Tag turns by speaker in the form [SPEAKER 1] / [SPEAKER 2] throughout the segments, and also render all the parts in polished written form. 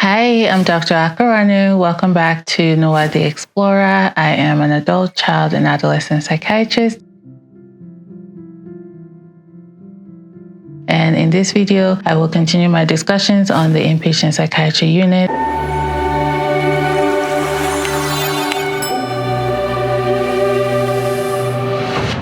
[SPEAKER 1] Hi, I'm Dr. Akaranu. Welcome back to N.O.A the Explorer. I am an adult, child, and adolescent psychiatrist. And in this video, I will continue my discussions on the Inpatient Psychiatry unit.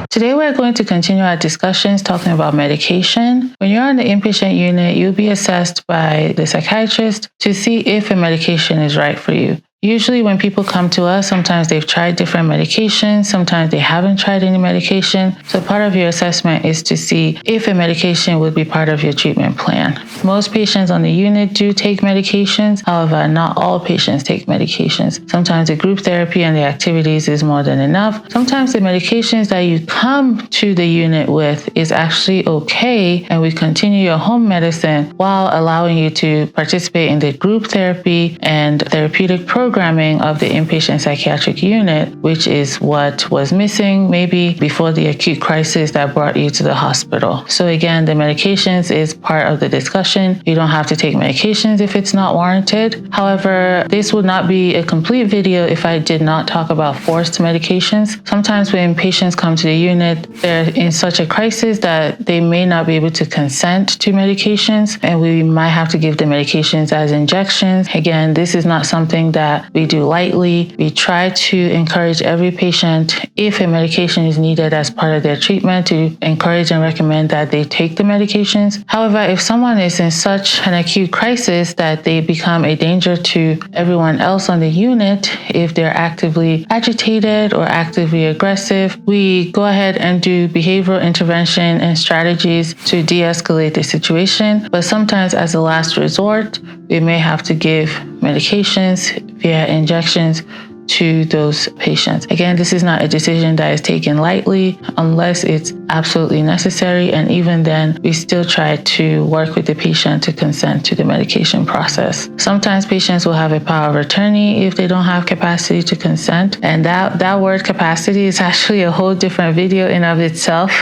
[SPEAKER 1] Today, we're going to continue our discussions talking about medication. When you're on the inpatient unit, you'll be assessed by the psychiatrist to see if a medication is right for you. Usually when people come to us, sometimes they've tried different medications, sometimes they haven't tried any medication. So part of your assessment is to see if a medication would be part of your treatment plan. Most patients on the unit do take medications. However, not all patients take medications. Sometimes the group therapy and the activities is more than enough. Sometimes the medications that you come to the unit with is actually okay, and we continue your home medicine while allowing you to participate in the group therapy and therapeutic programming of the inpatient psychiatric unit, which is what was missing maybe before the acute crisis that brought you to the hospital. So again, the medications is part of the discussion. You don't have to take medications if it's not warranted. However, this would not be a complete video if I did not talk about forced medications. Sometimes when patients come to the unit, they're in such a crisis that they may not be able to consent to medications, and we might have to give the medications as injections. Again, this is not something that we do lightly. We try to encourage every patient, if a medication is needed as part of their treatment, to encourage and recommend that they take the medications. However, if someone is in such an acute crisis that they become a danger to everyone else on the unit, if they're actively agitated or actively aggressive, we go ahead and do behavioral intervention and strategies to de-escalate the situation. But sometimes as a last resort, we may have to give medications via injections to those patients. Again, this is not a decision that is taken lightly unless it's absolutely necessary. And even then, we still try to work with the patient to consent to the medication process. Sometimes patients will have a power of attorney if they don't have capacity to consent. And that word capacity is actually a whole different video in of itself.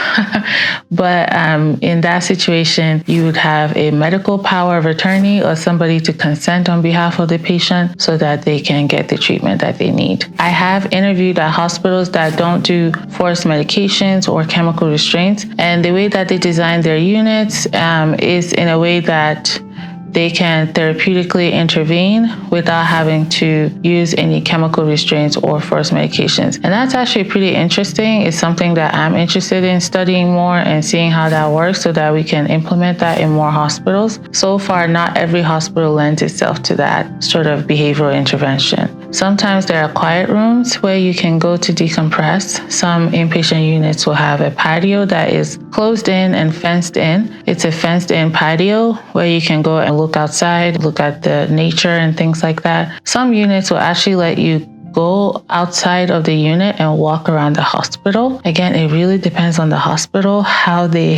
[SPEAKER 1] But in that situation, you would have a medical power of attorney or somebody to consent on behalf of the patient so that they can get the treatment that they need. I have interviewed at hospitals that don't do forced medications or chemical restraints, and the way that they design their units is in a way that they can therapeutically intervene without having to use any chemical restraints or forced medications. And that's actually pretty interesting. It's something that I'm interested in studying more and seeing how that works so that we can implement that in more hospitals. So far, not every hospital lends itself to that sort of behavioral intervention. Sometimes there are quiet rooms where you can go to decompress. Some inpatient units will have a patio that is closed in and fenced in. It's a fenced in patio where you can go and look outside, look at the nature and things like that. Some units will actually let you go outside of the unit and walk around the hospital. Again, it really depends on the hospital how they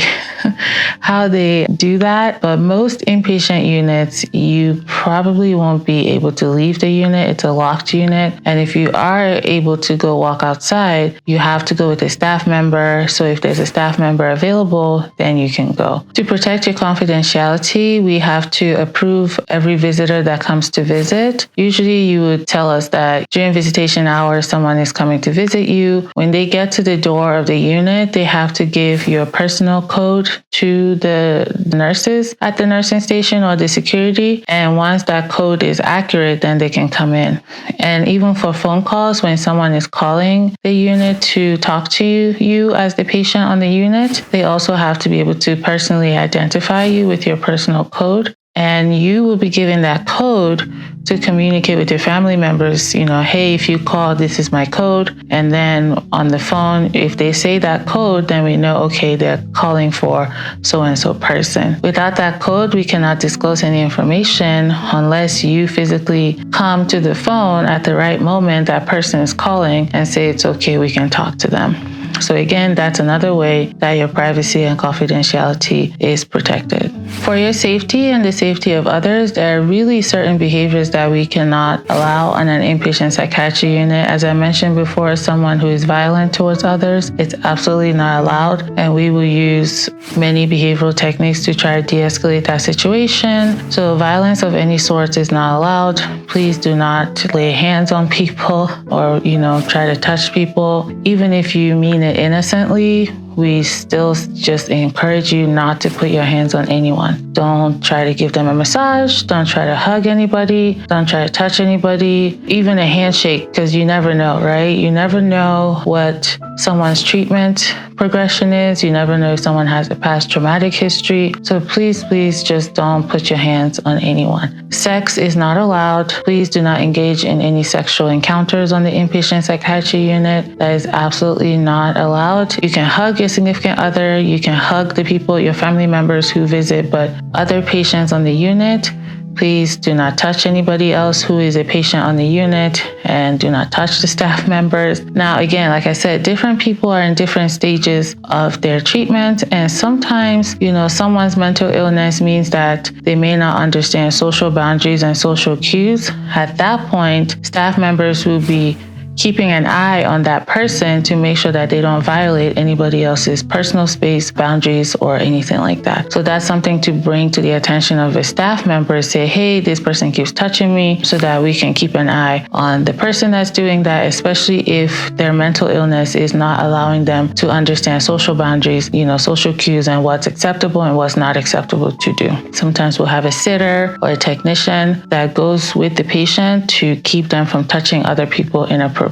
[SPEAKER 1] do that. But most inpatient units, you probably won't be able to leave the unit. It's a locked unit. And if you are able to go walk outside, you have to go with a staff member. So if there's a staff member available, then you can go. To protect your confidentiality, we have to approve every visitor that comes to visit. Usually you would tell us that during visitation hours, someone is coming to visit you. When they get to the door of the unit, they have to give your personal code to the nurses at the nursing station or the security. And once that code is accurate, then they can come in. And even for phone calls, when someone is calling the unit to talk to you as the patient on the unit, they also have to be able to personally identify you with your personal code. And you will be given that code to communicate with your family members, hey, if you call, this is my code. And then on the phone, if they say that code, then we know, okay, they're calling for so-and-so person. Without that code, we cannot disclose any information unless you physically come to the phone at the right moment that person is calling and say it's okay, we can talk to them. So again, that's another way that your privacy and confidentiality is protected. For your safety and the safety of others, there are really certain behaviors that we cannot allow on an inpatient psychiatry unit. As I mentioned before, someone who is violent towards others, it's absolutely not allowed. And we will use many behavioral techniques to try to de-escalate that situation. So violence of any sort is not allowed. Please do not lay hands on people or, try to touch people. Even if you mean it innocently, we still just encourage you not to put your hands on anyone. Don't try to give them a massage. Don't try to hug anybody. Don't try to touch anybody. Even a handshake, because you never know, right? You never know what someone's treatment progression is. You never know if someone has a past traumatic history. So please just don't put your hands on anyone. Sex is not allowed. Please do not engage in any sexual encounters on the inpatient psychiatry unit. That is absolutely not allowed. You can hug your significant other. You can hug the people, your family members who visit, but other patients on the unit, please do not touch anybody else who is a patient on the unit, and do not touch the staff members. Now, again, like I said, different people are in different stages of their treatment. And sometimes, someone's mental illness means that they may not understand social boundaries and social cues. At that point, staff members will be keeping an eye on that person to make sure that they don't violate anybody else's personal space, boundaries, or anything like that. So that's something to bring to the attention of a staff member. Say, hey, this person keeps touching me, so that we can keep an eye on the person that's doing that, especially if their mental illness is not allowing them to understand social boundaries, social cues, and what's acceptable and what's not acceptable to do. Sometimes we'll have a sitter or a technician that goes with the patient to keep them from touching other people inappropriately.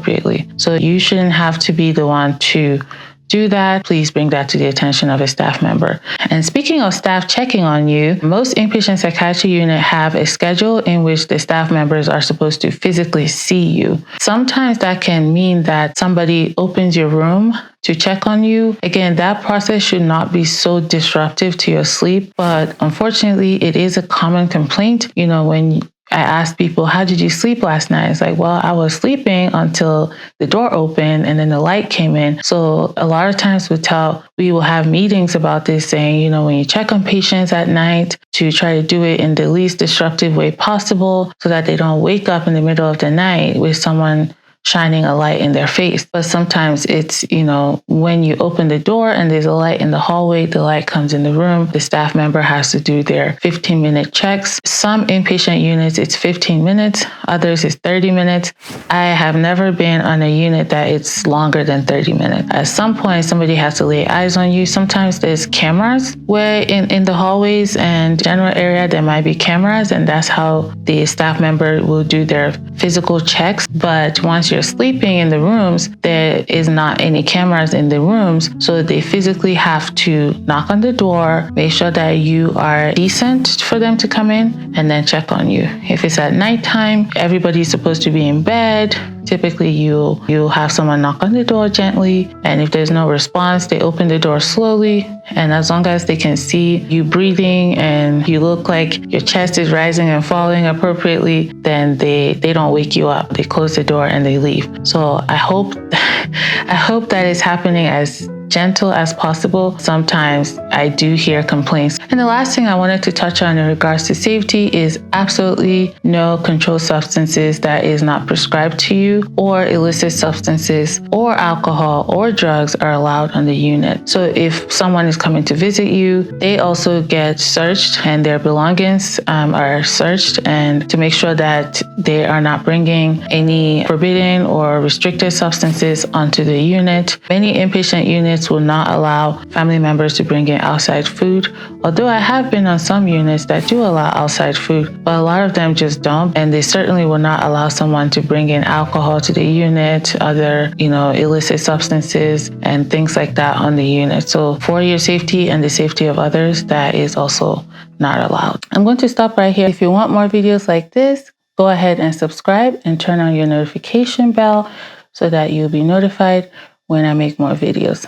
[SPEAKER 1] So you shouldn't have to be the one to do that. Please bring that to the attention of a staff member. And speaking of staff checking on you, most inpatient psychiatry units have a schedule in which the staff members are supposed to physically see you. Sometimes that can mean that somebody opens your room to check on you. Again, that process should not be so disruptive to your sleep, but unfortunately, it is a common complaint. When I asked people, how did you sleep last night? It's like, well, I was sleeping until the door opened and then the light came in. So a lot of times we will have meetings about this, saying, when you check on patients at night, to try to do it in the least disruptive way possible so that they don't wake up in the middle of the night with someone shining a light in their face. But sometimes it's, when you open the door and there's a light in the hallway, the light comes in the room, the staff member has to do their 15-minute checks. Some inpatient units, it's 15 minutes. Others is 30 minutes. I have never been on a unit that it's longer than 30 minutes. At some point, somebody has to lay eyes on you. Sometimes there's cameras where in the hallways and general area, there might be cameras, and that's how the staff member will do their physical checks. But once you're sleeping in the rooms, there is not any cameras in the rooms. So they physically have to knock on the door, make sure that you are decent for them to come in, and then check on you. If it's at nighttime, everybody's supposed to be in bed. Typically, you'll have someone knock on the door gently, and if there's no response, they open the door slowly. And as long as they can see you breathing and you look like your chest is rising and falling appropriately, then they don't wake you up. They close the door and they leave. So I hope that is happening as gentle as possible. Sometimes I do hear complaints. And the last thing I wanted to touch on in regards to safety is absolutely no controlled substances that is not prescribed to you, or illicit substances or alcohol or drugs are allowed on the unit. So if someone is coming to visit you, they also get searched and their belongings are searched, and to make sure that they are not bringing any forbidden or restricted substances onto the unit. Many inpatient units will not allow family members to bring in outside food, although I have been on some units that do allow outside food, but a lot of them just don't, and they certainly will not allow someone to bring in alcohol to the unit, other, illicit substances and things like that on the unit. So for your safety and the safety of others, that is also not allowed. I'm going to stop right here. If you want more videos like this, go ahead and subscribe and turn on your notification bell so that you'll be notified when I make more videos.